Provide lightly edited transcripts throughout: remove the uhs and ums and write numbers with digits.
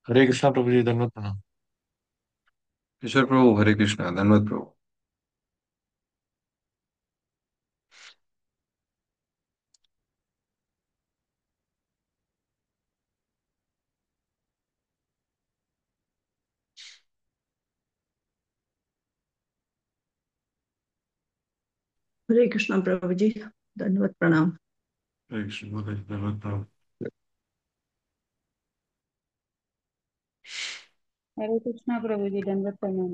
हरे कृष्णा प्रभु जी, धन्यवाद प्रणाम। ईश्वर प्रभु, हरे कृष्णा, धन्यवाद प्रभु। हरे कृष्णा प्रभु जी, दंडवत प्रणाम। हरे कृष्ण माता जी, धन्यवाद प्रणाम। हरे कृष्णा प्रभु जी, दंडवत प्रणाम।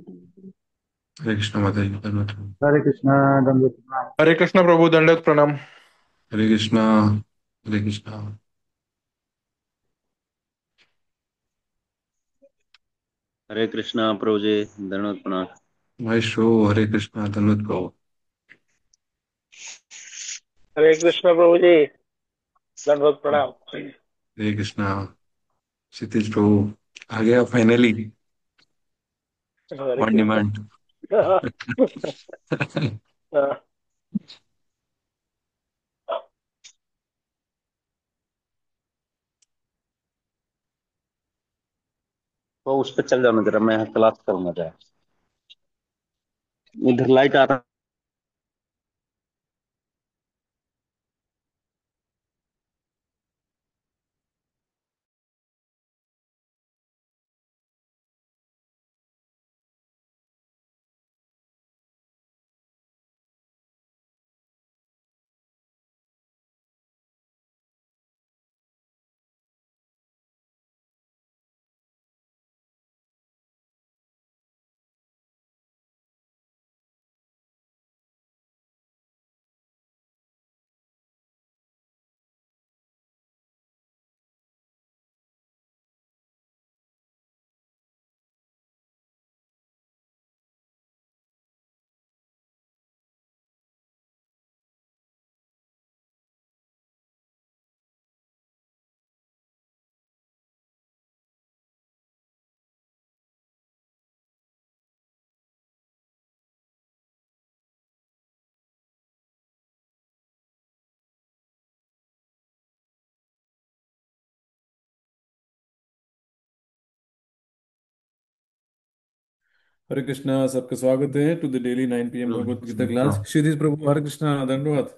हरे कृष्ण माता जी, धन्यवाद प्रणाम। हरे कृष्णा दंडवत प्रणाम। हरे कृष्ण प्रभु दंडवत प्रणाम। हरे कृष्णा। हरे कृष्णा। हरे कृष्णा प्रभु जी, धन्यवाद प्रणाम। महेश प्रभु, हरे कृष्णा, धन्यवाद प्रभु। हरे कृष्ण प्रभु जी, दंडवत प्रणाम। हरे कृष्णा। क्षितिज प्रभु आ गया finally. Hare on Krishna. Demand. वो उस पर चल जाओ ना जरा, मैं क्लास करूंगा जरा। इधर लाइट आ रहा। हरे कृष्णा, सबका स्वागत है to the daily 9 PM Bhagavad Gita class. प्रभु, क्षितिज प्रभु, हरे कृष्णा, दंडवत।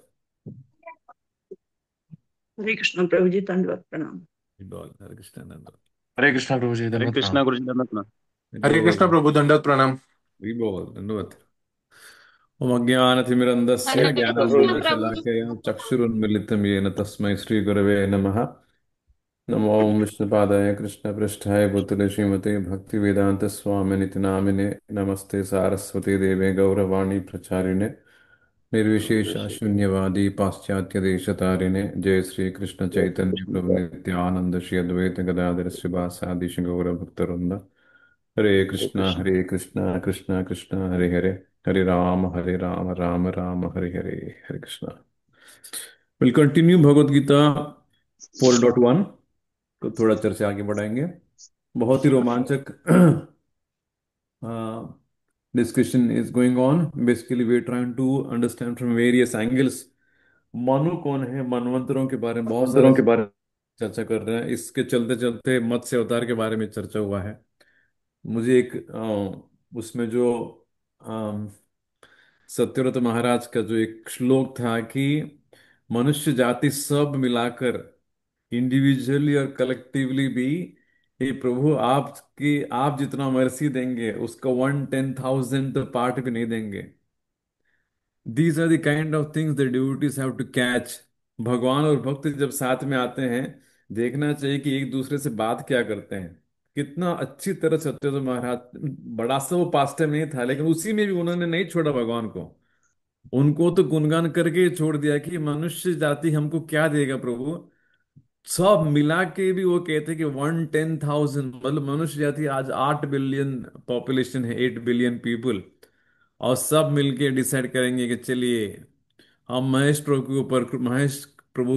हरे कृष्णा प्रभु जी, दंडवत प्रणाम। हरे कृष्णा, दंडवत। हरे कृष्णा प्रभु जी, हरे धन्यवाद प्रणाम। कृष्णा गुरु जी, धन्यवाद प्रणाम। हरे कृष्ण प्रभु दंडवत प्रणाम। बोल दंडवत। ओम अज्ञानतिमिरन्धस्य हरे हरे कृष्ण प्रभु कृष्णा जी। प्रभु जी। ज्ञानाञ्जनशलाकया चक्षुरुन्मिलितं येन तस्मै श्रीगुरवे नमः। नमो ओम विष्णुपादाय कृष्णपृष्ठाय भूतले श्रीमते भक्तिवेदांत स्वामिनिति नामिने। नमस्ते सारस्वती देवे गौरवाणी प्रचारिणे निर्विशेष शून्यवादी पाश्चात्य देशतारिणे। जय श्री कृष्ण चैतन्य प्रभु नित्यानंद श्री अद्वैत गदाधर श्रीवासादि श्री गौर भक्तवृंद। हरे कृष्ण। हरे कृष्णा कृष्णा कृष्णा हरे हरे, हरे राम राम राम हरे हरे। हरे कृष्णा। विल कंटिन्यू भगवद गीता 4.1 को थोड़ा चर्चा आगे बढ़ाएंगे। बहुत ही रोमांचक discussion is going on. Basically, we're trying to understand from various angles. Manu कौन है, मनवंतरों के बारे में बहुत सारे मंत्रों के बारे चर्चा कर रहे हैं। इसके चलते चलते मत्स्य अवतार के बारे में चर्चा हुआ है। मुझे एक उसमें जो अ, सत्यव्रत महाराज का जो एक श्लोक था कि मनुष्य जाति सब मिलाकर इंडिविजुअली और कलेक्टिवली भी, हे प्रभु आपकी आप जितना मर्सी देंगे उसका 1/10,000 पार्ट भी नहीं देंगे। These are the kind of things the devotees have to catch. भगवान और भक्त जब साथ में आते हैं, देखना चाहिए कि एक दूसरे से बात क्या करते हैं। कितना अच्छी तरह सत्यव्रत महाराज, बड़ा सा वो पास्ट में नहीं था लेकिन उसी में भी उन्होंने नहीं छोड़ा भगवान को। उनको तो गुणगान करके ही छोड़ दिया कि मनुष्य जाति हमको क्या देगा प्रभु। सब मिला के भी वो कहते कि 1/10,000, मतलब मनुष्य जाति आज 8 बिलियन पॉपुलेशन है, 8 बिलियन पीपल। और सब मिलके डिसाइड करेंगे कि चलिए हम महेश प्रभु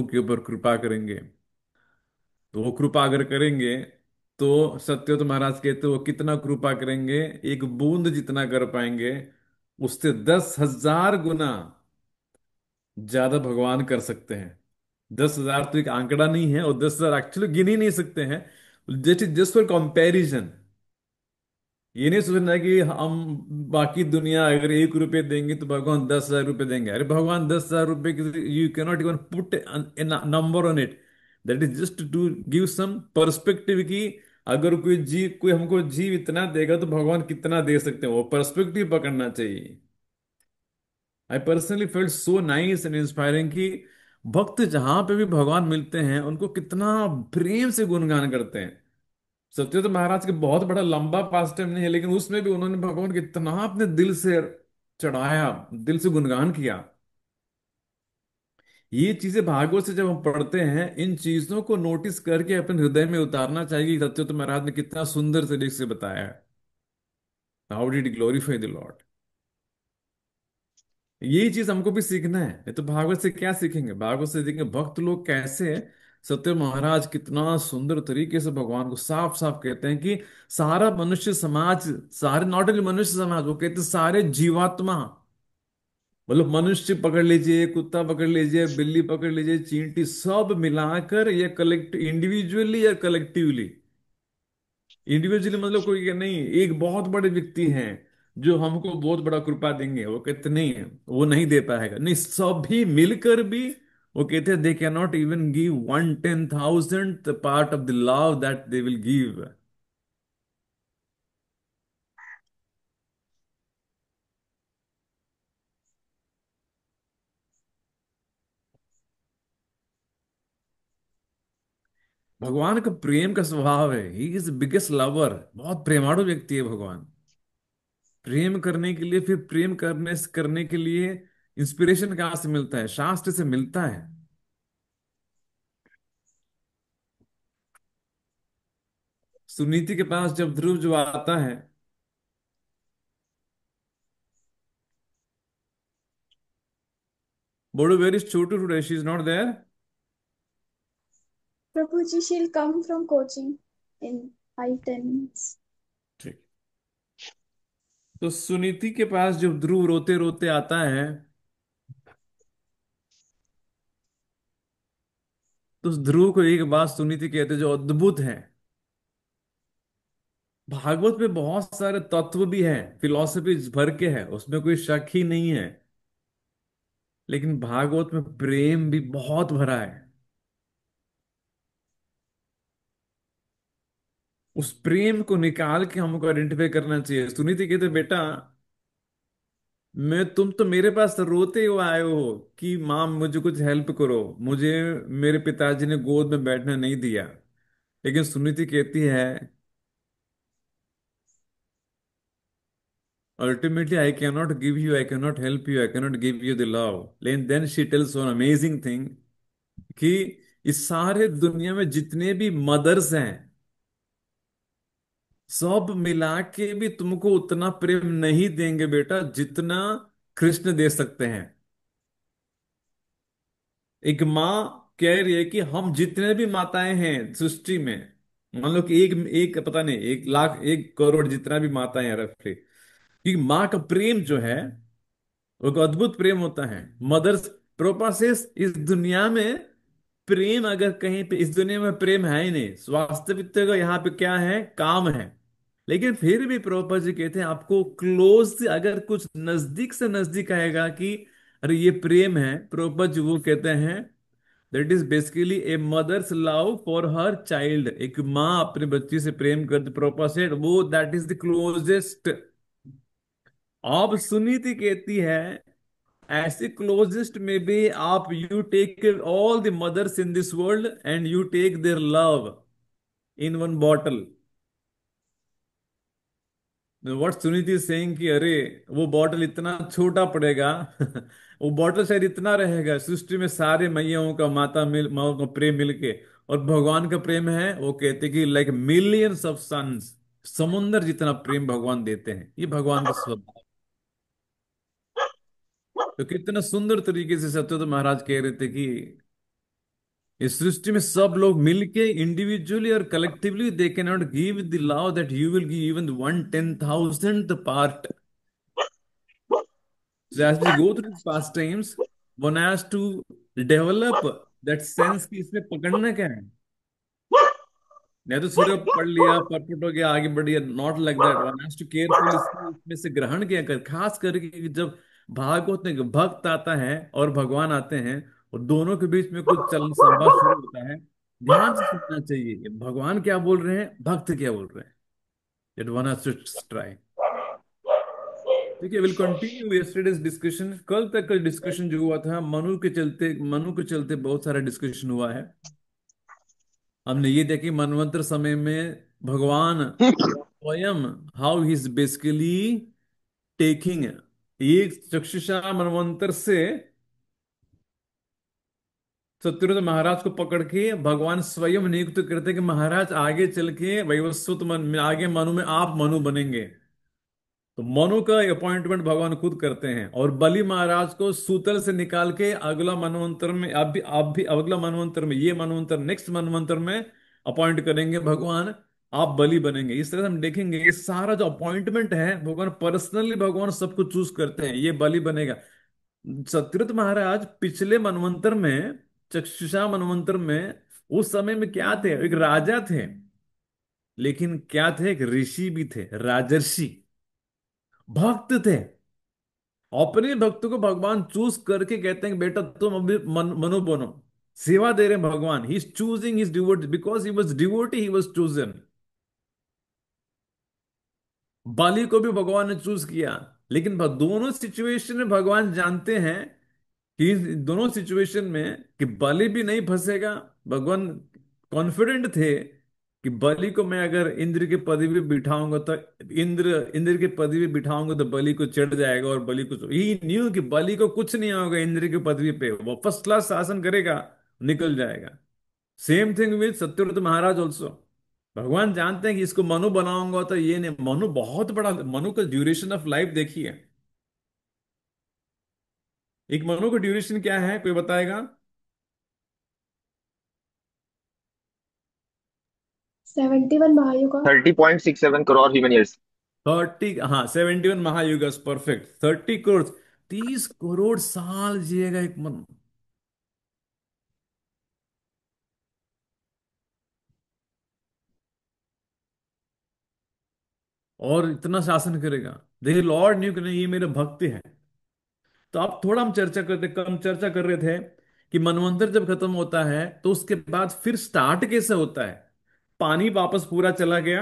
के ऊपर कृपा करेंगे। तो वो कृपा अगर करेंगे तो सत्यव्रत महाराज कहते वो कितना कृपा करेंगे, एक बूंद जितना कर पाएंगे, उससे 10,000 गुना ज्यादा भगवान कर सकते हैं। 10,000 तो एक आंकड़ा नहीं है, और 10,000 एक्चुअली गिन ही नहीं सकते हैं। Just just for comparison. ये नहीं सोचना कि हम बाकी दुनिया अगर 1 रुपए देंगे तो भगवान 10,000 रुपए देंगे। अरे भगवान 10,000 रुपए की you can not even put number on it. That is just to give some perspective कि अगर कोई हमको जीव इतना देगा तो भगवान कितना दे सकते हैं, वो पर्सपेक्टिव पकड़ना चाहिए। I personally felt so nice and inspiring कि भक्त जहां पे भी भगवान मिलते हैं उनको कितना प्रेम से गुणगान करते हैं। सत्य तो महाराज के बहुत बड़ा लंबा पास टाइम नहीं है, लेकिन उसमें भी उन्होंने भगवान को इतना अपने दिल से चढ़ाया, दिल से गुणगान किया। ये चीजें भागवत से जब हम पढ़ते हैं, इन चीजों को नोटिस करके अपने हृदय में उतारना चाहिए कि सत्य तो महाराज ने कितना सुंदर तरीके से बताया है। How did glorify the Lord. यही चीज हमको भी सीखना है। ये तो भागवत से क्या सीखेंगे, भागवत से सीखेंगे भक्त लोग कैसे। सत्य महाराज कितना सुंदर तरीके से भगवान को साफ साफ कहते हैं कि सारा मनुष्य समाज, सारे नॉट ओनली मनुष्य समाज, वो कहते हैं सारे जीवात्मा, मतलब मनुष्य पकड़ लीजिए, कुत्ता पकड़ लीजिए, बिल्ली पकड़ लीजिए, चींटी, सब मिलाकर या कलेक्ट इंडिविजुअली या कलेक्टिवली। इंडिविजुअली मतलब कोई नहीं, एक बहुत बड़े व्यक्ति हैं जो हमको बहुत बड़ा कृपा देंगे, वो कहते नहीं है, वो नहीं दे पाएगा, नहीं सभी मिलकर भी वो कहते हैं they can not even give 1/10,000th part of the love that they will give. भगवान का प्रेम का स्वभाव है, ही इज बिगेस्ट लवर, बहुत प्रेमाणु व्यक्ति है भगवान। प्रेम करने के लिए, फिर प्रेम करने के लिए इंस्पिरेशन कहाँ से मिलता है, शास्त्र से मिलता है। सुनीति के पास जब ध्रुव जो आता है, Bodo where is Chhotu today, she is not there. Prabhuji, she'll come from coaching in 5-10 minutes. ठीक। तो सुनीति के पास जब ध्रुव रोते रोते आता है, तो उस ध्रुव को एक बात सुनीति कहते जो अद्भुत है। भागवत में बहुत सारे तत्व भी हैं, फिलॉसफी भर के है, उसमें कोई शक ही नहीं है, लेकिन भागवत में प्रेम भी बहुत भरा है। उस प्रेम को निकाल के हमको आइडेंटिफाई करना चाहिए। सुनीति कहते बेटा, मैं तुम तो मेरे पास रोते हुए आए हो कि माँ मुझे कुछ हेल्प करो, मुझे मेरे पिताजी ने गोद में बैठने नहीं दिया। लेकिन सुनीति कहती है ultimately I can not give you, I can not help you, I can not give you the love. लेकिन then she tells one amazing thing कि इस सारे दुनिया में जितने भी मदर्स हैं, सब मिला के भी तुमको उतना प्रेम नहीं देंगे बेटा जितना कृष्ण दे सकते हैं। एक माँ कह रही है कि हम जितने भी माताएं हैं सृष्टि में, मान लो कि एक एक पता नहीं 1 लाख 1 करोड़ जितना भी माताएं हैं रफली, कि माँ का प्रेम जो है वो एक अद्भुत प्रेम होता है। मदर्स प्रोपासेस, इस दुनिया में प्रेम अगर कहीं पे, इस दुनिया में प्रेम है ही नहीं, वास्तविकता का यहाँ पे क्या है, काम है। लेकिन फिर भी प्रोपा जी कहते हैं आपको क्लोज से अगर कुछ नजदीक से नजदीक आएगा कि अरे ये प्रेम है, प्रोपा जी वो कहते हैं that is basically a mother's love for her child. एक माँ अपने बच्ची से प्रेम करती, प्रोपा सेड, वो दैट इज द क्लोजेस्ट। अब सुनीति कहती है ऐसे क्लोजेस्ट में भी आप, you take all the mothers in this world and you take their love in one bottle. What Suniti saying कि अरे वो बॉटल इतना छोटा पड़ेगा वो बॉटल शायद इतना रहेगा, सृष्टि में सारे मैयाओं का, माँ का प्रेम मिलके, और भगवान का प्रेम है वो कहते कि लाइक मिलियंस ऑफ सन्स, समुंदर जितना प्रेम भगवान देते हैं। ये भगवान का स्वभाव। तो कितना सुंदर तरीके से सत्य महाराज कह रहे थे कि इस सृष्टि में सब लोग मिलके इंडिविजुअली और collectively they can not give the love that you will give even 1/10,000th part. So as we go through pastimes, one has to develop that sense कि इसमें पकड़ना क्या है। नहीं तो सिर्फ पढ़ लिया, परपट हो गया, आगे बढ़ गया। Not like that, one has to careful इसमें से ग्रहण किया कर। खास करके कि जब भागवत में भक्त आता है और भगवान आते हैं और दोनों के बीच में कुछ चलन संवाद शुरू होता है, ध्यान से सुनना चाहिए कि भगवान क्या बोल रहे हैं, भक्त क्या बोल रहे हैं। It one has to try. देखिए, विल कंटिन्यू यस्टरडेज डिस्कशन। कल तक का डिस्कशन जो हुआ था, मनु के चलते बहुत सारा डिस्कशन हुआ है। हमने ये देखी मनवंतर समय में भगवान स्वयं how he is basically taking ये चक्षुषा मनवंतर से सत्यव्रत महाराज को पकड़ के भगवान स्वयं नियुक्त करते कि महाराज आगे चल के वैवस्वत मन में आगे मनु में आप मनु बनेंगे। तो मनु का अपॉइंटमेंट भगवान खुद करते हैं और बलि महाराज को सूतल से निकाल के अगला मनवंतर में, आप भी अगला मनवंतर में, ये मनवंतर नेक्स्ट मनवंतर में अपॉइंट करेंगे भगवान, आप बलि बनेंगे। इस तरह से हम देखेंगे ये सारा जो अपॉइंटमेंट है भगवान पर्सनली, भगवान सब कुछ चूज करते हैं, ये बलि बनेगा। सत्यव्रत महाराज पिछले मनवंतर में, चक्षुषा मनवंतर में, उस समय में क्या थे? एक राजा थे, लेकिन क्या थे? एक ऋषि भी थे, राजर्षि, भक्त थे। अपने भक्त को भगवान चूज करके कहते हैं कि बेटा तुम अभी मनो बनो, सेवा दे रहे हैं भगवान। He is choosing his devotee, because he was devotee he was chosen. Bali को भी भगवान ने चूज किया, लेकिन दोनों सिचुएशन में भगवान जानते हैं कि इन दोनों सिचुएशन में कि बलि भी नहीं फंसेगा। भगवान कॉन्फिडेंट थे कि बलि को मैं अगर इंद्र के पदवी पे बिठाऊंगा तो इंद्र के पदवी पे बिठाऊंगा तो बलि को चढ़ जाएगा और बलि को, ही न्यू कि बलि को कुछ नहीं होगा इंद्र की पदवी पे, वो फर्स्ट क्लास शासन करेगा, निकल जाएगा। Same thing with Satyavrat Maharaj also. भगवान जानते हैं कि इसको मनु बनाऊंगा तो ये नहीं, मनु बहुत बड़ा, मनु का ड्यूरेशन ऑफ लाइफ देखिए। एक मनु का ड्यूरेशन क्या है, कोई बताएगा? 71 महायुग। 30.67 करोड़ ह्यूमन ईयर्स। 30, हाँ 71 महायुग, परफेक्ट। 30 करोड़, 30 करोड़ साल जिएगा एक मनु। और इतना शासन करेगा। देखिए लॉर्ड न्यू कि नहीं, ये मेरे भक्त है। तो अब थोड़ा हम चर्चा करते, कम चर्चा कर रहे थे कि मनवंतर जब खत्म होता है तो उसके बाद फिर स्टार्ट कैसे होता है। पानी वापस पूरा चला गया,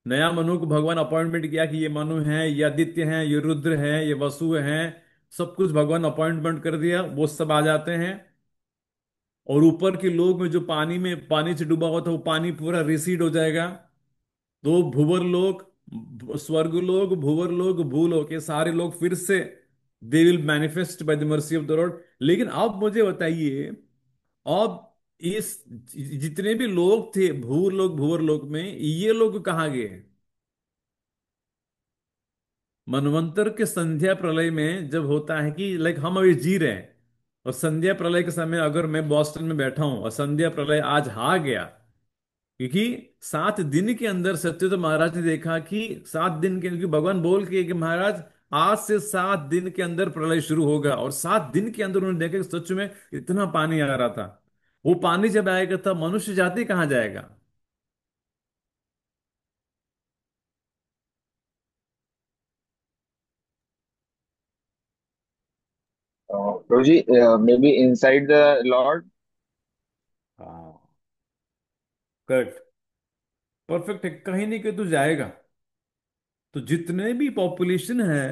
नया मनु को भगवान अपॉइंटमेंट किया कि ये मनु है, ये आदित्य है, ये रुद्र है, ये वसु है, सब कुछ भगवान अपॉइंटमेंट कर दिया, वो सब आ जाते हैं। और ऊपर के लोग में जो पानी से डूबा हुआ था वो पानी पूरा रिसीड हो जाएगा। तो भूवर लोग, स्वर्ग लोग, भूवर लोग, भूलोक, ये सारे लोग फिर से they will manifest by the mercy of the Lord. लेकिन अब मुझे बताइए, अब इस जितने भी लोग थे भूवर लोक में, ये लोग कहाँ गए? मनवंतर के संध्या प्रलय में जब होता है कि लाइक हम अभी जी रहे हैं और संध्या प्रलय के समय अगर मैं बॉस्टन में बैठा हूं और संध्या प्रलय आज आ गया, क्योंकि 7 दिन के अंदर सत्यव्रत महाराज ने देखा कि 7 दिन के, क्योंकि भगवान बोल के कि महाराज आज से 7 दिन के अंदर प्रलय शुरू होगा, और 7 दिन के अंदर उन्होंने देखा कि सच में इतना पानी आ रहा था। वो पानी जब आएगा तब मनुष्य जाति कहाँ जाएगा? प्रभु जी, may be inside the lord. हाँ, करेक्ट, परफेक्ट है। कहीं नहीं कहीं तो जाएगा। तो जितने भी पॉपुलेशन है,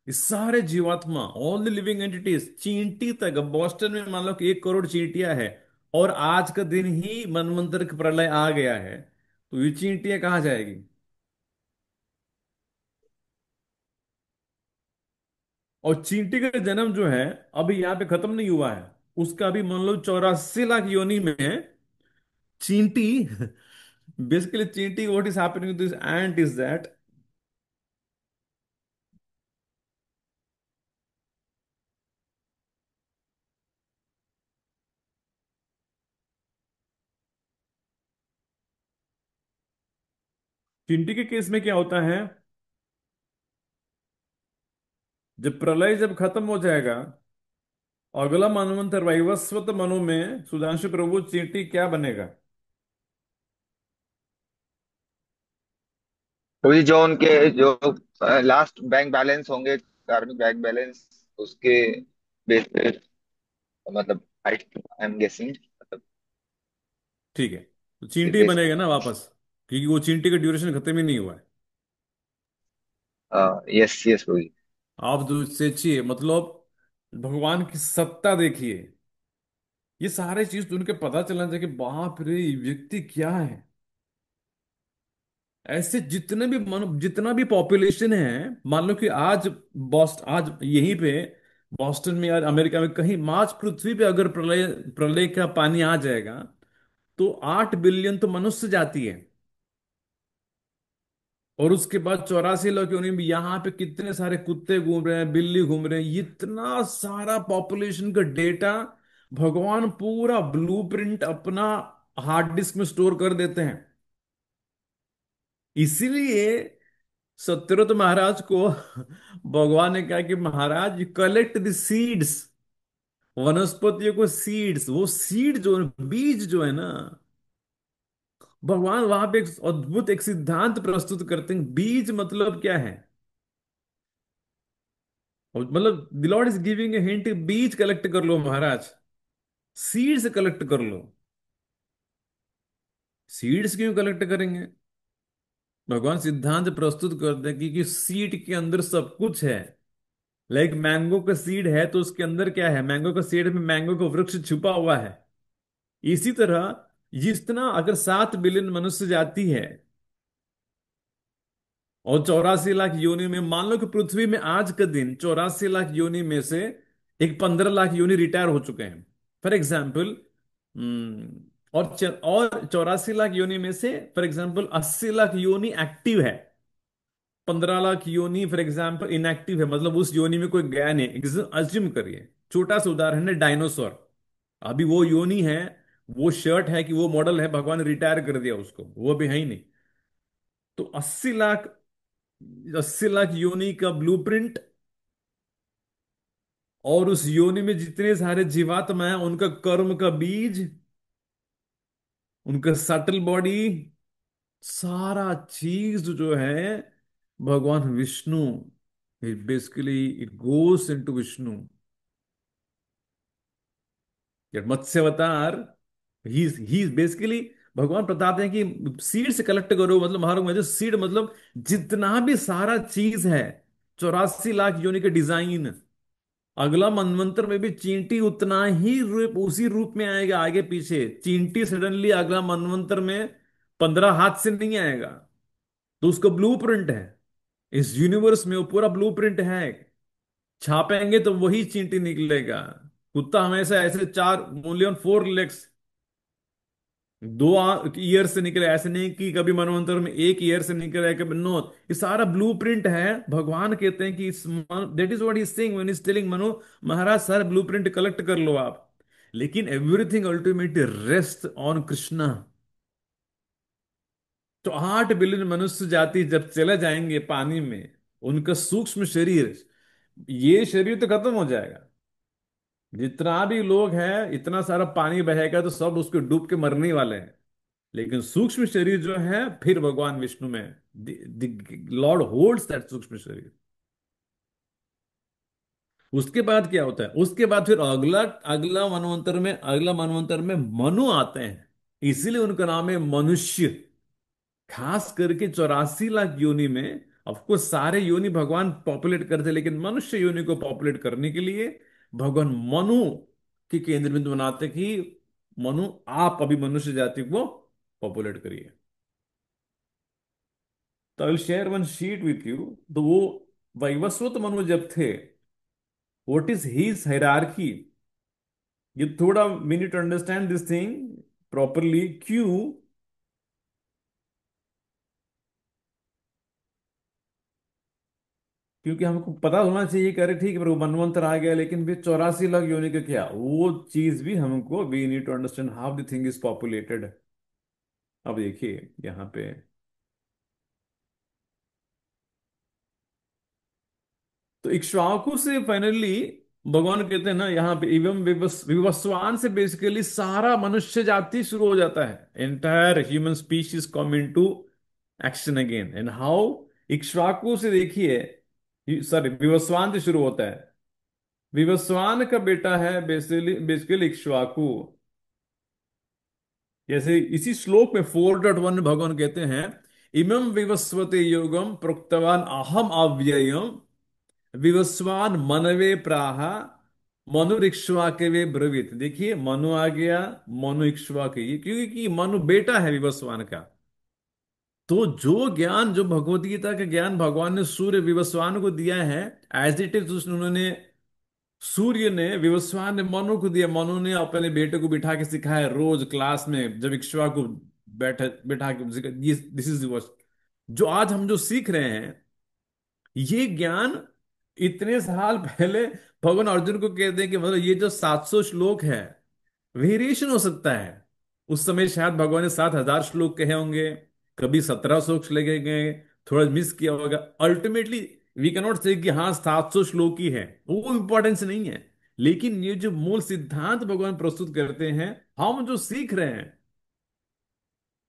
ये सारे जीवात्मा, ऑल द लिविंग एंटिटीज, चींटी तक, अब बॉस्टन में मान लो कि 1 करोड़ चींटियां है और आज का दिन ही मनवंतर का प्रलय आ गया है, तो ये चींटियां कहाँ जाएगी? और चींटी का जन्म जो है अभी यहाँ पे खत्म नहीं हुआ है, उसका अभी मान लो 84 लाख योनि में है। चींटी बेसिकली, चींटी what is happening to this ant is that चींटी के केस में क्या होता है, जब खत्म हो जाएगा, अगला मनवंतर वैवस्वत मनु में सुधांशु प्रभु चींटी क्या बनेगा? प्रभु जी, जो उनके जो लास्ट बैंक बैलेंस होंगे, कार्मिक बैंक बैलेंस, उसके बेस पे, मतलब आई एम गेसिंग, मतलब ठीक है, तो के चींटी बेस बनेगा ना वापस, क्योंकि वो चींटी का ड्यूरेशन खत्म ही नहीं हुआ है। पे। यस यस प्रभु जी। आप जो सोचिए, मतलब भगवान की सत्ता देखिए, ये सारे चीज तो उनके पता चलना चाहिए कि बाप रे, ये व्यक्ति क्या है। ऐसे जितने भी जितना भी पॉपुलेशन है, मान लो कि आज आज यहीं पे बॉस्टन में या अमेरिका में कहीं मार्च पृथ्वी पे अगर प्रलय प्रलय का पानी आ जाएगा, तो 8 बिलियन तो मनुष्य जाती है। और उसके बाद 84 लाख योनि में यहाँ पे कितने सारे कुत्ते घूम रहे हैं, बिल्ली घूम रहे हैं, इतना सारा पॉपुलेशन का डेटा भगवान पूरा ब्लूप्रिंट अपना हार्ड डिस्क में स्टोर कर देते हैं। इसीलिए सत्यव्रत महाराज को भगवान ने कहा कि महाराज, कलेक्ट द सीड्स, वनस्पतियों को सीड्स, वो सीड जो बीज जो है ना, भगवान वहां पे एक अद्भुत एक सिद्धांत प्रस्तुत करते हैं। बीज मतलब क्या है, और मतलब the Lord is giving a hint, बीज कलेक्ट कर लो महाराज, सीड्स कलेक्ट कर लो। सीड्स क्यों कलेक्ट करेंगे? भगवान सिद्धांत प्रस्तुत करते हैं कि सीड के अंदर सब कुछ है। लाइक मैंगो का सीड है तो उसके अंदर क्या है, मैंगो का सीड में मैंगो का वृक्ष छुपा हुआ है। इसी तरह जितना अगर 7 बिलियन मनुष्य जाति है और 84 लाख योनि में, मान लो कि पृथ्वी में आज का दिन 84 लाख योनि में से एक 15 लाख योनि रिटायर हो चुके हैं फॉर एग्जाम्पल। और 84 लाख योनि में से फॉर एग्जाम्पल 80 लाख योनि एक्टिव है, 15 लाख योनि फॉर एग्जाम्पल इनएक्टिव है, मतलब उस योनि में कोई गया नहीं। अज्यूम करिए, छोटा सा उदाहरण है डायनासोर, अभी वो योनि है, वो शर्ट है कि वो मॉडल है, भगवान ने रिटायर कर दिया उसको, वो भी है ही नहीं। तो 80 लाख योनि का ब्लूप्रिंट, और उस योनि में जितने सारे जीवात्मा हैं उनका कर्म का बीज, उनका सटल बॉडी, सारा चीज जो है भगवान Vishnu, basically it goes into Vishnu. Matsya avatar, he basically भगवान बताते हैं कि सीड से कलेक्ट करो, मतलब हमारा मुझे सीड मतलब जितना भी सारा चीज है, 84 लाख योनि के डिजाइन। अगला मनवंतर में भी चींटी उतना ही रूप, उसी रूप में आएगा, आगे पीछे चींटी सडनली अगला मनवंतर में 15 हाथ से नहीं आएगा। तो उसका ब्लूप्रिंट है इस यूनिवर्स में, वो पूरा ब्लूप्रिंट है। छापेंगे तो वही चींटी निकलेगा। कुत्ता हमेशा ऐसे चार, ओनली ऑन 4 लेग्स, 2 ईयर से निकले, ऐसे नहीं कि कभी मनवंतर में 1 ईयर से निकले कभी, नो, ये सारा ब्लूप्रिंट है। भगवान कहते हैं कि इस, that is what he is saying when he is telling Manu, महाराज सारा ब्लूप्रिंट कलेक्ट कर लो आप, लेकिन everything ultimately rest on Krishna. तो 8 बिलियन मनुष्य जाति जब चले जाएंगे पानी में, उनका सूक्ष्म शरीर, ये शरीर तो खत्म हो जाएगा। जितना भी लोग हैं, इतना सारा पानी बहेगा तो सब उसको डूब के मरने वाले हैं। लेकिन सूक्ष्म शरीर जो है फिर भगवान विष्णु में, लॉर्ड होल्ड्स दैट सूक्ष्म शरीर। उसके बाद क्या होता है, उसके बाद फिर अगला अगला मनवंतर में मनु आते हैं, इसीलिए उनका नाम है मनुष्य। खास करके 84 लाख योनि में, ऑफकोर्स सारे योनि भगवान पॉपुलेट करते, लेकिन मनुष्य योनि को पॉपुलेट करने के लिए भगवान मनु के केंद्र बिंदु बनाते कि मनु, आप अभी मनुष्य जाति को पॉपुलेट करिए। तो I will share one sheet with you. तो वो वैवस्वत मनु जब थे, व्हाट इज हिज हायरार्की, ये थोड़ा we need to understand this thing properly. क्यों? क्योंकि हमको पता होना चाहिए कि अरे ठीक है प्रभु मनवंतर आ गया, लेकिन फिर 84 लाख योनि का क्या, वो चीज भी हमको, we need to understand how the thing is populated. अब देखिए यहाँ पे, तो इक्ष्वाकु से फाइनली भगवान कहते हैं ना यहाँ पे, एवं विवस्वान से बेसिकली सारा मनुष्य जाति शुरू हो जाता है, entire human species come into action again and how Ikshvaku से देखिए, सॉरी विवस्वान से शुरू होता है। विवस्वान का बेटा है बेसिकली बेसिकली इक्ष्वाकु। जैसे इसी श्लोक में 4.1 में भगवान कहते हैं, इमं विवस्वते योगम प्रोक्तवान अहम अव्ययम विवस्वान मनवे प्राह मनुरिक्ष्वा के वे ब्रवीत। देखिए मनु आ गया, मनु इक्ष्वा के, ये क्योंकि मनु बेटा है विवस्वान का। तो जो ज्ञान, जो भगवत गीता का ज्ञान भगवान ने सूर्य विवस्वान को दिया है, एज इट इज उन्होंने, सूर्य ने विवस्वान ने मनु को दिया। मनु ने अपने बेटे को बिठा के सिखाया रोज क्लास में, जब इक्ष्वा को बैठे बिठा के, दिस इज जो आज हम जो सीख रहे हैं, ये ज्ञान इतने साल पहले भगवान अर्जुन को कहते हैं कि मतलब ये जो 700 श्लोक है, वेरिएशन हो सकता है। उस समय शायद भगवान ने 7,000 श्लोक कहे होंगे, कभी 1700 लगे गए, थोड़ा मिस किया होगा। अल्टीमेटली वी कैन नॉट से कि हाँ 700 श्लोक ही है, वो इंपॉर्टेंस नहीं है। लेकिन ये जो मूल सिद्धांत भगवान प्रस्तुत करते हैं, हम जो सीख रहे हैं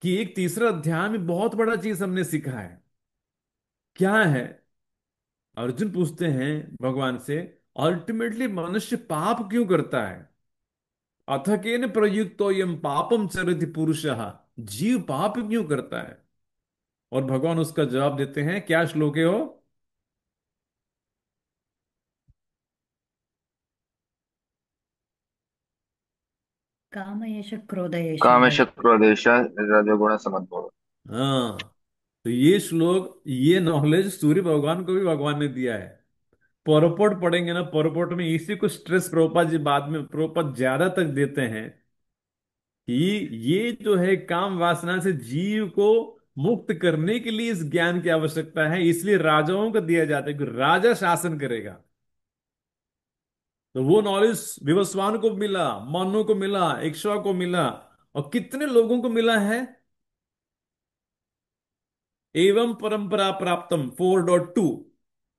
कि एक तीसरा अध्याय में बहुत बड़ा चीज हमने सीखा है। क्या है? अर्जुन पूछते हैं भगवान से, अल्टीमेटली मनुष्य पाप क्यों करता है? अथ केन प्रयुक्तो यम पापम चरति पुरुषः, जीव पाप क्यों करता है? और भगवान उसका जवाब देते हैं, क्या श्लोक है हो? काम एष क्रोध एष कामेश क्रोधेश रजोगुण समद्भव। हाँ, तो ये श्लोक, ये नॉलेज सूर्य भगवान को भी भगवान ने दिया है। परोपट पढ़ेंगे ना, परोपट में इसी को स्ट्रेस प्रभुपाद जी बाद में, प्रभुपाद ज्यादा तक देते हैं कि ये जो है काम वासना से जीव को मुक्त करने के लिए इस ज्ञान की आवश्यकता है। इसलिए राजाओं को दिया जाता है कि राजा शासन करेगा। तो वो नॉलेज विवस्वान को मिला, मनु को मिला, इक्ष्वा को मिला, और कितने लोगों को मिला है? एवं परंपरा प्राप्तम 4.2,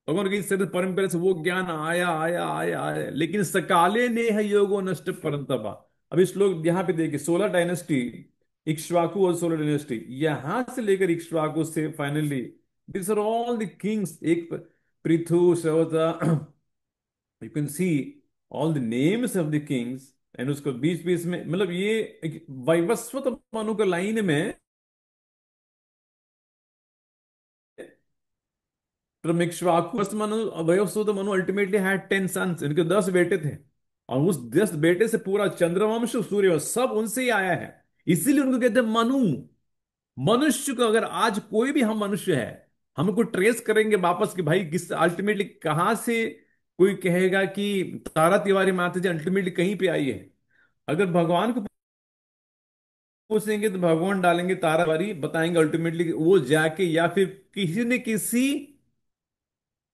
भगवान की सिर्फ परंपरा से वो ज्ञान आया आया आया आया। लेकिन सकाले नेह योगो नष्ट परंतपा। अब इस लोग यहाँ पे देखिए, 16 डायनेस्टी, इक्ष्वाकु और 16 डायनेस्टी, यहां से लेकर इक्ष्वाकु से finally this are all the kings. एक पृथु, सवता, you can see all the names of the kings. And उसको बीच बीच में, मतलब ये वैवस्वत मनु के लाइन में Ikshvaku Manu, Vaivasvata Manu ultimately had 10 sons, इनके 10 बेटे थे। और उस 10 बेटे से पूरा चंद्रवंश, सूर्यवंश सब उनसे ही आया है। इसीलिए उनको कहते हैं मनु। मनुष्य को अगर आज कोई भी हम मनुष्य है, हमको ट्रेस करेंगे वापस कि भाई किस अल्टीमेटली कहां से, कोई कहेगा कि तारा तिवारी माता जी अल्टीमेटली कहीं पे आई है। अगर भगवान को पूछेंगे तो भगवान डालेंगे तारा तिवारी, बताएंगे अल्टीमेटली वो जाके या फिर किसी न किसी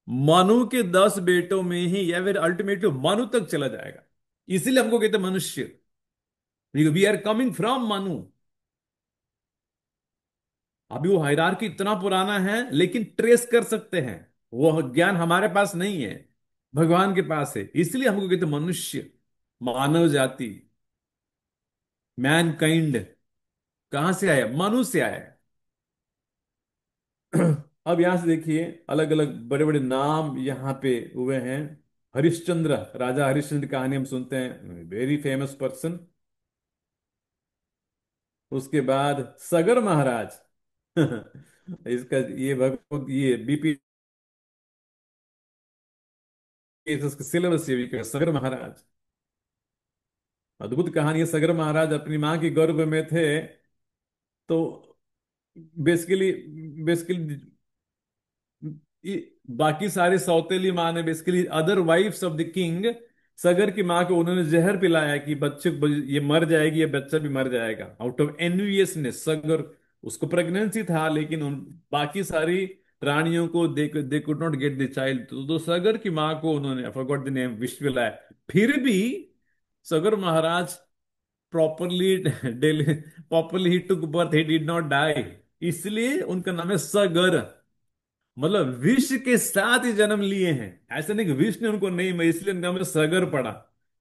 मनु के 10 बेटों में ही, या फिर अल्टीमेटली मनु तक चला जाएगा। इसीलिए हमको कहते हैं मनुष्य, we are coming from Manu. अभी वो हायरार्की इतना पुराना है, लेकिन ट्रेस कर सकते हैं। वो ज्ञान हमारे पास नहीं है, भगवान के पास है। इसलिए हमको कहते हैं मनुष्य, मानव जाति, मैनकाइंड। कहां से आया? मनु से आया। अब यहां से देखिए, अलग अलग बड़े बड़े नाम यहां पे हुए हैं। हरिश्चंद्र, राजा हरिश्चंद्र की कहानी हम सुनते हैं, वेरी फेमस पर्सन। उसके बाद सगर महाराज इसका ये भगवत, ये बीपी सिलेबस, ये भी सगर महाराज, अद्भुत कहानी है। सगर महाराज अपनी मां के गर्भ में थे, तो बेसिकली बेसिकली बाकी सारे सौतेली माँ ने, basically other wifes of the king, Sagar की माँ को उन्होंने जहर पिलाया कि बच्चे ये मर जाएगी, ये बच्चा भी मर जाएगा। आउट ऑफ एनवियसनेस, सगर, उसको प्रेगनेंसी था, लेकिन बाकी सारी रानियों को they could not get the child, तो सगर की माँ को उन्होंने, फॉरगॉट द नेम, विष पिलाया। फिर भी सगर महाराज properly properly he took birth, he did not die, इसलिए उनका नाम है सगर। मतलब विष के साथ ही जन्म लिए हैं, ऐसा नहीं कि विष ने उनको नहीं, मैं इसलिए उनका नाम सगर पड़ा।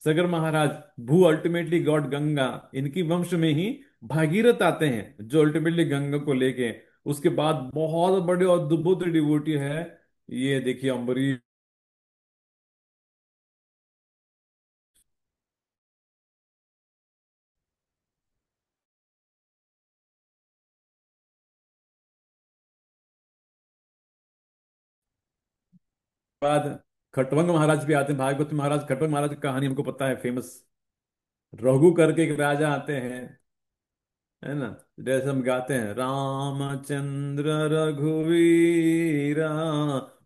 सगर महाराज, भू अल्टीमेटली गॉड गंगा, इनकी वंश में ही भागीरथ आते हैं, जो अल्टीमेटली गंगा को लेके उसके बाद बहुत बड़े अद्भुत डिवोटी है, ये देखिए अम्बरीश। बाद खटवंग महाराज भी आते हैं, भागवत महाराज, खटवंग महाराज की कहानी हमको पता है, फेमस। रघु करके एक राजा आते हैं, है ना, जैसे हम गाते हैं रामचंद्र रघुवीरा।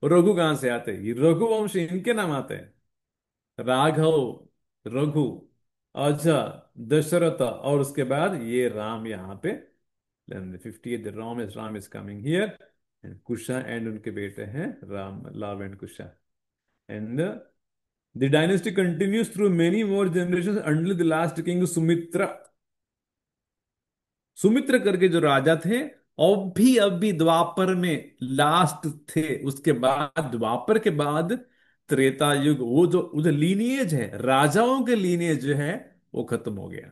रघु कहाँ से आते हैं? ये रघुवंश इनके नाम आते हैं। राघव, रघु, अजय, दशरथ, और उसके बाद ये राम यहाँ पे 58, Ram is coming here, Kusha and उनके बेटे हैं Ram, Lav and Kusha. And the dynasty continues through many more generation under the last king Sumitra. Sumitra करके जो राजा थे, अब भी द्वापर में लास्ट थे। उसके बाद द्वापर के बाद त्रेता युग, वो जो लीनिएज है, राजाओं के लीनिएज जो है, वो खत्म हो गया।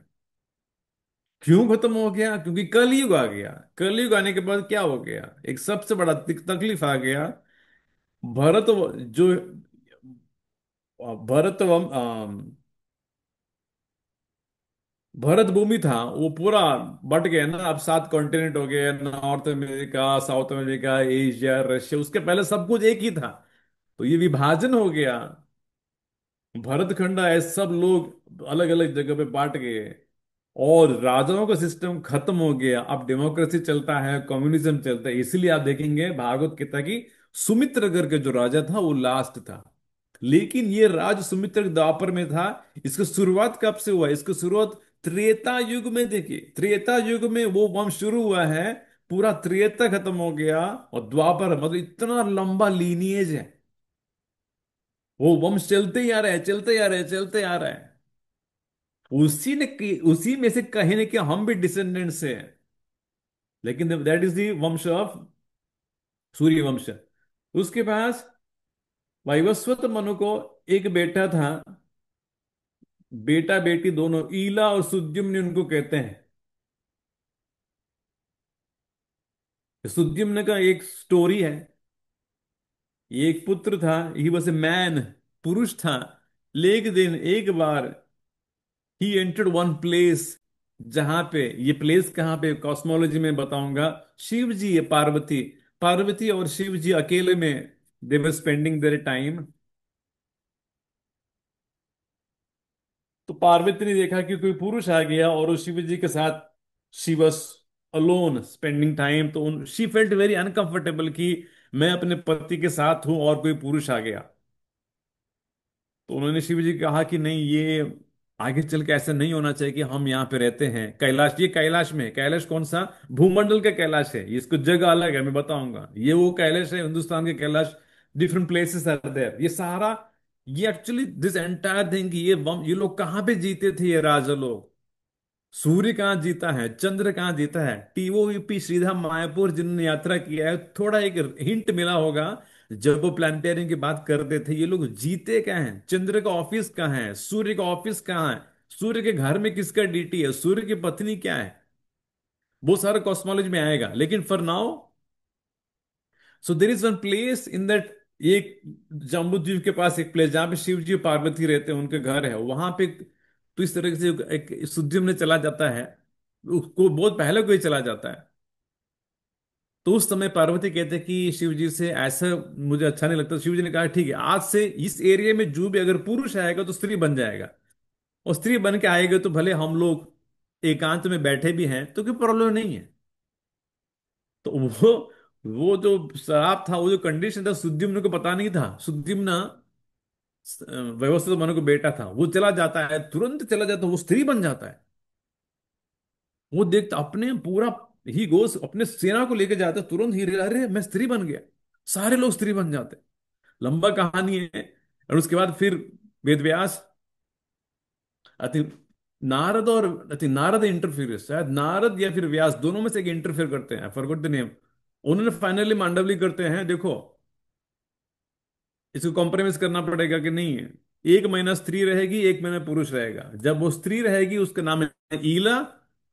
क्यों खत्म हो गया? क्योंकि कलयुग आ गया। कलयुग आने के बाद क्या हो गया? एक सबसे बड़ा तकलीफ आ गया। भरत जो भरत भरत भूमि था वो पूरा बट गया ना। अब 7 कॉन्टिनेंट हो गए, north America, south America, Asia, Russia. उसके पहले सब कुछ एक ही था, तो ये विभाजन हो गया। भरत खंड है, सब लोग अलग अलग जगह पे बांट गए, और राजाओं का सिस्टम खत्म हो गया। अब डेमोक्रेसी चलता है, कम्युनिज्म चलता है। इसलिए आप देखेंगे भागवत गीता की, सुमित्र करके जो राजा था वो लास्ट था। लेकिन ये राज सुमित्र के द्वापर में था। इसकी शुरुआत कब से हुआ? इसकी शुरुआत त्रेता युग में। देखिए त्रेता युग में वो वंश शुरू हुआ है, पूरा त्रेता खत्म हो गया, और द्वापर मतलब इतना लंबा लीनिएज है। वो वंश चलते ही आ रहा है, चलते ही आ रहा है, चलते आ रहा है। उसी में से कहीं ना कहीं हम भी डिसेंडेंट से हैं। लेकिन दैट इज दी वंश ऑफ सूर्य वंश। उसके पास वैवस्वत मनु को एक बेटा था, बेटा बेटी दोनों, ईला और सुद्युम्न उनको कहते हैं। सुद्युम्न का एक स्टोरी है। ये एक पुत्र था, ही वॉज ए मैन, पुरुष था। लेकिन एक बार ही एंटर्ड वन प्लेस, जहां पे, ये प्लेस कहां पे कॉस्मोलॉजी में बताऊंगा। शिव जी है, पार्वती, पार्वती और शिव जी अकेले में, दे वर स्पेंडिंग देयर टाइम। तो पार्वती ने देखा कि कोई पुरुष आ गया और उस शिव जी के साथ, she was alone spending time. तो शी फेल्ट वेरी अनकंफर्टेबल कि मैं अपने पति के साथ हूं और कोई पुरुष आ गया। तो उन्होंने शिव जी को कहा कि नहीं, ये आगे चल के ऐसा नहीं होना चाहिए कि हम यहाँ पे रहते हैं। कैलाश, ये कैलाश में है। कैलाश कौन सा? भूमंडल का कैलाश है। इसको जगह अलग है, मैं बताऊंगा। ये वो कैलाश है, हिंदुस्तान के Kailash, different places are there. ये सारा, ये एक्चुअली दिस एंटायर थिंग, ये लोग कहाँ पे जीते थे, ये राजा लोग। सूर्य कहाँ जीता है, चंद्र कहाँ जीता है। टीओपी सीधा मायापुर जिन्होंने यात्रा किया है, थोड़ा एक हिंट मिला होगा जब वो प्लानिटेरियम की बात करते थे। ये लोग जीते क्या हैं? चंद्र का ऑफिस कहाँ है, सूर्य का ऑफिस कहाँ है, सूर्य के घर में किसका ड्यूटी है, सूर्य की पत्नी क्या है, वो सारा कॉस्मोलॉजी में आएगा। लेकिन for now, so there is one place in that, एक जम्बूद्वीप के पास एक प्लेस जहां पे शिव जी और पार्वती रहते हैं, उनके घर है वहां पे। तो इस तरह से एक सुद्युम्न में चला जाता है, उसको बहुत पहले कोई चला जाता है। तो उस समय पार्वती कहते हैं कि शिव जी से, ऐसा मुझे अच्छा नहीं लगता। शिव जी ने कहा ठीक है, आज से इस एरिया में जो भी अगर पुरुष आएगा तो स्त्री बन जाएगा, और स्त्री बन के आएगा तो भले हम लोग एकांत में बैठे भी हैं तो कोई प्रॉब्लम नहीं है। तो वो जो श्राप था, वो जो कंडीशन था, सुद्युम्न को पता नहीं था। सुद्युम्न व्यवस्थित मनु को बेटा था, वो चला जाता है, तुरंत चला जाता है, वो स्त्री बन जाता है। वो देखता अपने पूरा, ही गोस अपने सेना को लेके जाता है, तुरंत ही अरे मैं स्त्री बन गया। सारे लोग स्त्री बन जाते हैं। लंबा कहानी है। और उसके बाद फिर वेद व्यास, अति नारद, और अति नारद इंटरफियर, शायद नारद या फिर व्यास, दोनों में से एक इंटरफियर करते हैं, फॉरगॉट द नेम। उन्होंने फाइनली मांडवली करते हैं, देखो इसको कॉम्प्रोमाइज करना पड़ेगा कि नहीं है। एक महीना स्त्री रहेगी, एक महीना पुरुष रहेगा। जब वो स्त्री रहेगी उसका नाम है ईला,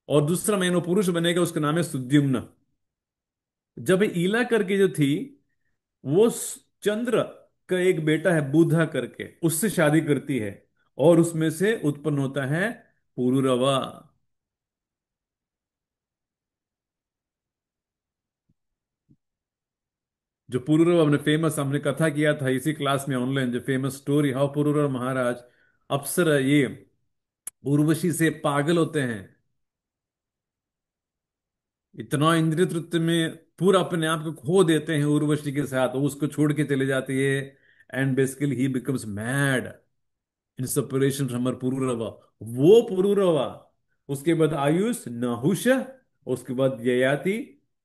और दूसरा महीना पुरुष बनेगा, उसका नाम है सुद्युम्न। जब ईला करके जो थी, वो चंद्र का एक बेटा है बुधा करके, उससे शादी करती है, और उसमें से उत्पन्न होता है पुरुरवा। जो पुरुरवा हमने फेमस, हमने कथा किया था इसी क्लास में ऑनलाइन, जो फेमस स्टोरी हाउ पुरुरवा महाराज अप्सरा ये उर्वशी से पागल होते हैं, इतना इंद्रिय तृप्ति में पूरा अपने आप को खो देते हैं उर्वशी के साथ, वो उसको छोड़ के चले जाती है, and basically he becomes mad in separation from her Pururava. वो पुरुरवा, उसके बाद आयुष, नहुष, उसके बाद ययाति।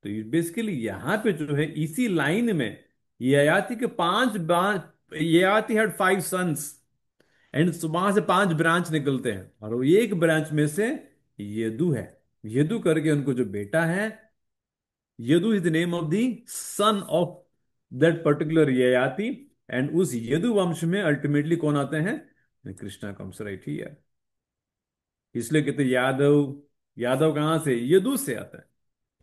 तो बेसिकली यहां पे जो है इसी लाइन में ययाति के पांच branch, Yayati had 5 sons, and वहां से 5 ब्रांच निकलते हैं, और वो एक ब्रांच में से यदु है। यदु करके उनको जो बेटा है, Yadu is the name of the son of that particular Yayati, and उस यदु वंश में अल्टीमेटली कौन आते हैं? Krishna comes right here. इसलिए कहते हैं यादव। यादव कहां से? यदु से आता है,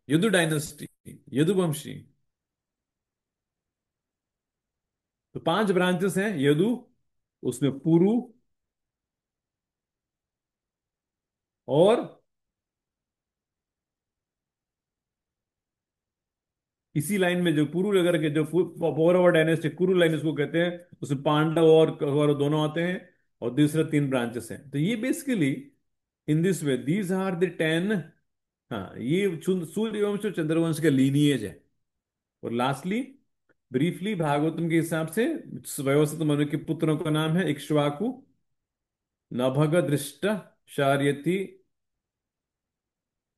यदु डायनेस्टी, यदु वंशी। तो 5 ब्रांचेस हैं यदु, उसमें पुरु, और इसी लाइन में जो कुरु नगर के जो पौरव डायनेस्टी कुरु लाइन इसको कहते हैं, उसमें पांडव और कौरव दोनों आते हैं, और दूसरे 3 ब्रांचेस हैं। तो ये basically in this way these are the 10। हाँ, ये सूर्यवंश और चंद्रवंश का लीनिएज है। और लास्टली ब्रीफली भागवतम के हिसाब से व्यवस्थित मनु के पुत्रों का नाम है इक्ष्वाकु, नभग, दृष्ट, शार्यति,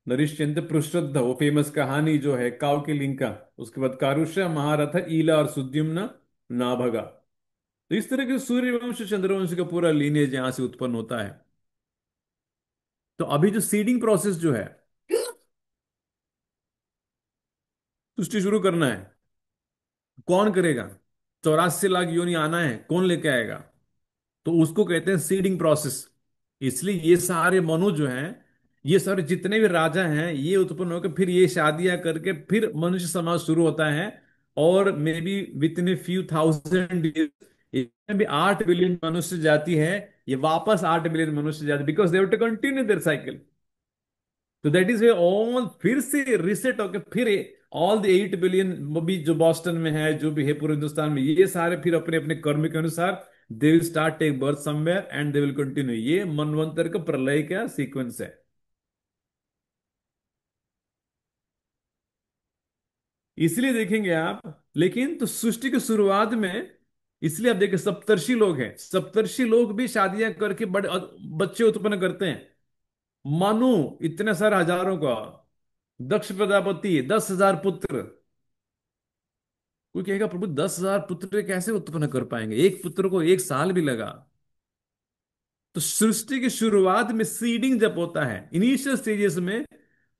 नरिश्चंद, पृषद, वो फेमस कहानी जो है काव के लिंग का। उसके बाद कारुष, महारथ, ईला और सुद्युम्न, नाभगा। तो इस तरह के सूर्यवंश चंद्रवंश का पूरा लीनेज यहां से उत्पन्न होता है। तो अभी जो सीडिंग प्रोसेस जो है, सृष्टि शुरू करना है, कौन करेगा? 84 लाख योनि आना है, कौन लेके आएगा? तो उसको कहते हैं सीडिंग प्रोसेस। इसलिए ये सारे मनु जो हैं, ये सारे जितने भी राजा हैं, ये उत्पन्न होकर फिर ये शादियां करके फिर मनुष्य समाज शुरू होता है। और may be with in a few thousand इसमें भी 8 बिलियन मनुष्य जाति है, ये वापस 8 बिलियन मनुष्य जाति, because they have to continue their cycle. तो दैट इज वे ऑल फिर से रिसेट होकर फिर ऑल द 8 बिलियन भी जो बॉस्टन में है, जो भी है पूरे हिंदुस्तान में, ये सारे फिर अपने अपने कर्म के अनुसार they will start take birth somewhere and they will continue. ये मनवंतर का प्रलय का सीक्वेंस है। इसलिए देखेंगे आप, लेकिन तो सृष्टि की शुरुआत में, इसलिए आप देखिए सप्तर्षि लोग हैं, सप्तर्षि लोग भी शादियां करके बड़े बच्चे उत्पन्न करते हैं। मनु इतने सारे हजारों का, दक्ष प्रजापति 10,000 पुत्र। कोई कहेगा प्रभु 10,000 पुत्र कैसे उत्पन्न कर पाएंगे? एक पुत्र को 1 साल भी लगा। तो सृष्टि की शुरुआत में सीडिंग जब होता है इनिशियल स्टेजेस में,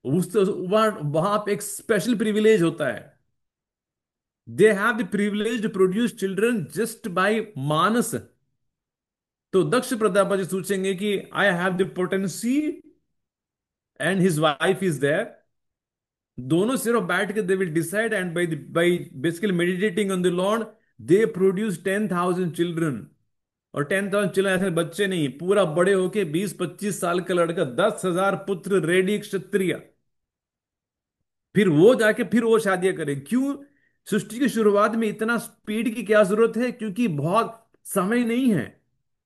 उस वहां पे एक स्पेशल प्रिविलेज होता है। They have the privilege to produce children just by manas. तो दक्ष प्रजापति सोचेंगे कि I have the potency and his wife is there. दोनों सिर्फ बैठ के they will decide, and by basically meditating on the lord they produce 10,000 children. और 10,000 children ऐसे बच्चे नहीं, पूरा बड़े होके 20-25 साल का लड़का, 10,000 पुत्र रेडी क्षत्रिय। फिर वो जाके फिर वो शादियां करे। क्यों? सृष्टि की शुरुआत में इतना स्पीड की क्या जरूरत है? क्योंकि बहुत समय नहीं है,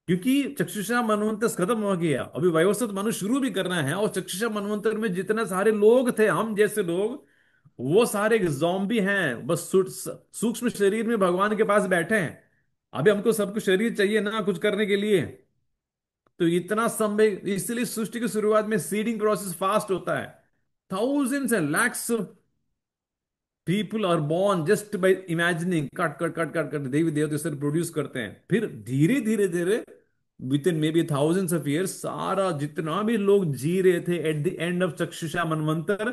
क्योंकि चक्षुषा मनवंतर खत्म हो गया, अभी व्यवस्थित मनुष्य शुरू भी करना है। और चक्षुषा मनवंतर में जितने सारे लोग थे, हम जैसे लोग, वो सारे जॉम्बी हैं, बस सूक्ष्म शरीर में भगवान के पास बैठे हैं। अभी हमको सबको शरीर चाहिए ना कुछ करने के लिए। तो इतना समय, इसलिए सृष्टि की शुरुआत में सीडिंग प्रोसेस फास्ट होता है। Thousands and lakhs of people are born just by imagining, cut cut cut cut cut देवी देवता सर प्रोड्यूस करते हैं। फिर धीरे धीरे धीरे within maybe thousands of years, सारा जितना भी लोग जी रहे थे एट द एंड ऑफ चक्षुषा मनवंतर,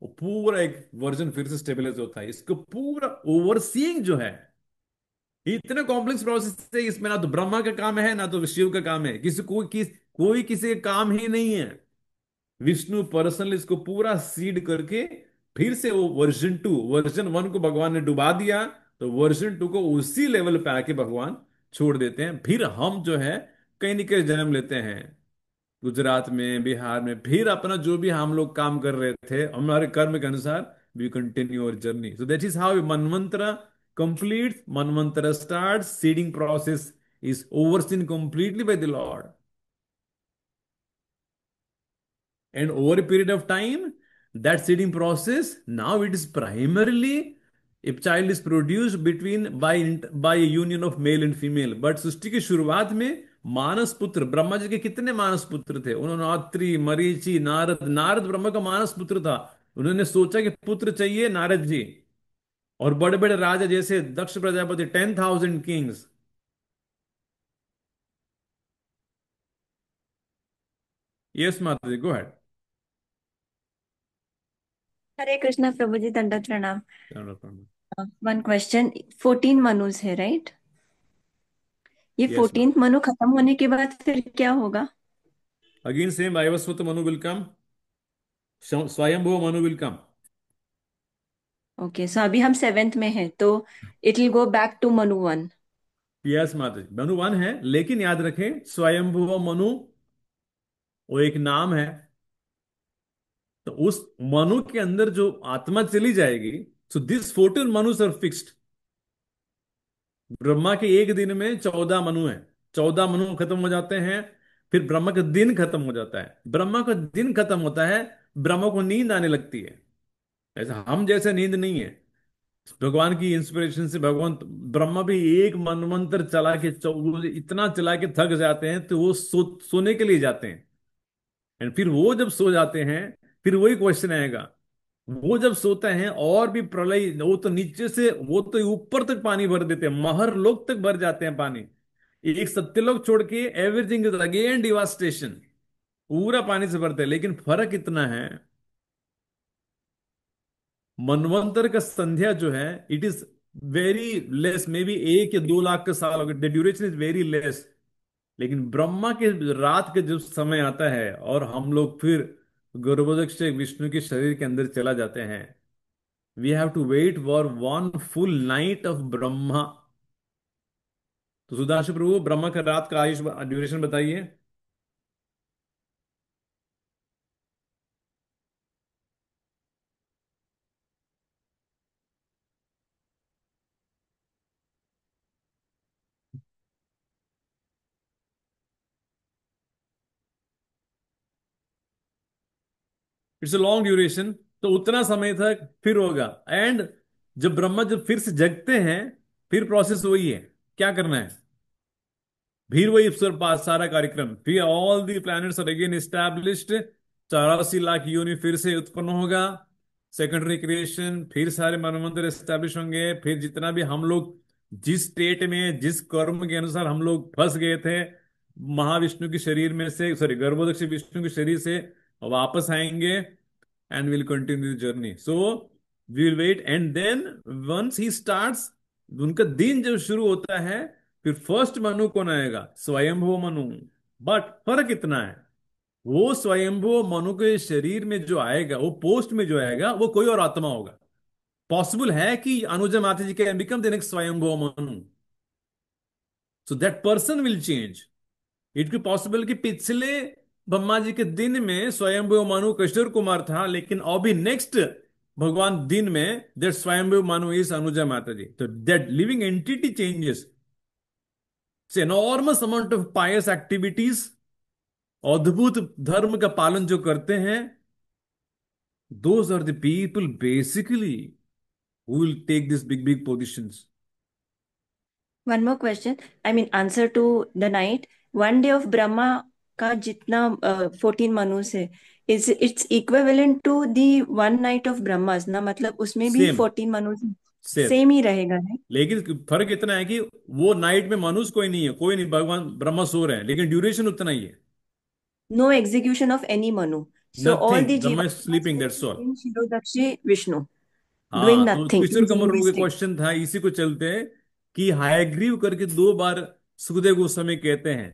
वो पूरा एक वर्जन फिर से स्टेबलाइज होता है। इसको पूरा ओवरसीइंग जो है, इतना कॉम्प्लेक्स प्रोसेस है, इसमें ना तो ब्रह्मा का काम है ना तो शिव का काम है, कोई किसी का काम ही नहीं है। विष्णु पर्सनली इसको पूरा सीड करके फिर से वो वर्जन 1 को भगवान ने डुबा दिया, तो वर्जन 2 को उसी लेवल पे आके भगवान छोड़ देते हैं। फिर हम जो है कहीं न कहीं जन्म लेते हैं, गुजरात में, बिहार में, फिर अपना जो भी हम लोग काम कर रहे थे हमारे कर्म के अनुसार we continue our journey. So that is how manvantara complete. Manvantara start, seeding process is overseen completely by the Lord. And over a period of time, that seeding process, now it is primarily, if child is produced by a union of male and female. But सृष्टि की शुरुआत में मानस पुत्र, ब्रह्मा जी के कितने मानस पुत्र थे? उन्होंने अत्रि, मरीचि, नारद। नारद ब्रह्मा का मानस पुत्र था। उन्होंने सोचा कि पुत्र चाहिए नारद जी, और बड़े बड़े राजा जैसे दक्ष प्रजापति, 10,000 किंग्स। यस माता जी, गो हैड। हरे कृष्णा प्रभु जी, दंडवत प्रणाम। वन क्वेश्चन, 14 मनुज है राइट? ये Yes, 14th मनु खत्म होने के बाद फिर क्या होगा? Again same, Vaivasvata Manu will come, Svayambhuva Manu will come. Okay, so अभी हम 7th में हैं, तो it will go back to Manu 1। Yes माता जी, मनु 1 है, लेकिन याद रखें स्वयंभुव मनु वो एक नाम है। तो उस मनु के अंदर जो आत्मा चली जाएगी, so this 14 Manus are fixed. Brahma के एक दिन में 14 मनु है, 14 मनु खत्म हो जाते हैं, फिर ब्रह्मा का दिन खत्म हो जाता है। ब्रह्मा का दिन खत्म होता है, ब्रह्मा को नींद आने लगती है। ऐसा हम जैसे नींद नहीं है, भगवान की इंस्पिरेशन से भगवान, ब्रह्मा भी एक मनवंतर चला के वो इतना चला के थक जाते हैं, तो वो सोने के लिए जाते हैं। एंड फिर वो जब सो जाते हैं, फिर वही क्वेश्चन आएगा। वो जब सोते हैं और भी प्रलय, वो तो नीचे से, वो तो ऊपर तक पानी भर देते हैं, महर लोक तक भर जाते हैं पानी। एक सत्यलोक छोड़ के एवरीथिंग इज अगेन डिवास्टेशन, पूरा पानी से भरते हैं। लेकिन फर्क इतना है, मनवंतर का संध्या जो है it is very less, may be 1 या 2 लाख का साल, the duration is very less. लेकिन ब्रह्मा के रात के जब समय आता है और हम लोग फिर गर्भोदक से विष्णु के शरीर के अंदर चला जाते हैं, we have to wait for 1 full night of Brahma. तो सुधांशु प्रभु, ब्रह्मा का रात का आयुष ड्यूरेशन बताइए। इट्स अ लॉन्ग ड्यूरेशन, तो उतना समय तक फिर होगा। एंड जब ब्रह्मा जब फिर से जगते हैं, फिर प्रोसेस वही है, क्या करना है? फिर वही पास सारा कार्यक्रम, फिर all the planets are again established, 84 lakh योनि फिर से उत्पन्न होगा, सेकेंडरी क्रिएशन, फिर सारे मनवंतर एस्टैब्लिश होंगे। फिर जितना भी हम लोग जिस स्टेट में, जिस कर्म के अनुसार हम लोग फंस गए थे, महाविष्णु के शरीर में से, सॉरी, गर्भोदक से विष्णु के शरीर से वापस आएंगे, and will continue the journey. So we will wait, and then once he starts, उनका दिन जब शुरू होता है, फिर फर्स्ट मनु कौन आएगा? स्वयंभुव मनु। बट फर्क इतना है, वो स्वयंभुव मनु के शरीर में जो आएगा, वो पोस्ट में जो आएगा, वो कोई और आत्मा होगा। पॉसिबल है कि अनुजा माता जी can become the next Svayambhuva Manu, so that person will change. It be possible कि पिछले ब्रह्मा जी के दिन में स्वयंभुव मनु किशोर कुमार था, लेकिन अभी नेक्स्ट भगवान दिन में दैट स्वयंभुव मनु इज अनुजा माता जी। तो that living entity changes, enormous amount of pious activities, अद्भुत धर्म का पालन जो करते हैं, those are the people basically who will take this big big positions. One more question, I mean answer to the night, 1 day of Brahma का जितना 14 मनुस है, is it's equivalent to the 1 night of Brahma's ना? मतलब उसमें भी Same. 14 मनुस सेम ही रहेगा ना? लेकिन फर्क इतना है कि वो नाइट में मनुष्य कोई नहीं है, कोई नहीं, भगवान ब्रह्मा सो रहे हैं, लेकिन ड्यूरेशन उतना ही है। No execution of any Manu, so all the Brahma is sleeping, that's all. शिरोदक्षी विष्णु हाँ, डूइंग तो नथिंग। किशोर कमर के क्वेश्चन था, इसी को चलते हैं कि हायग्रीव करके 2 बार सुखदेव गोस्वामी कहते हैं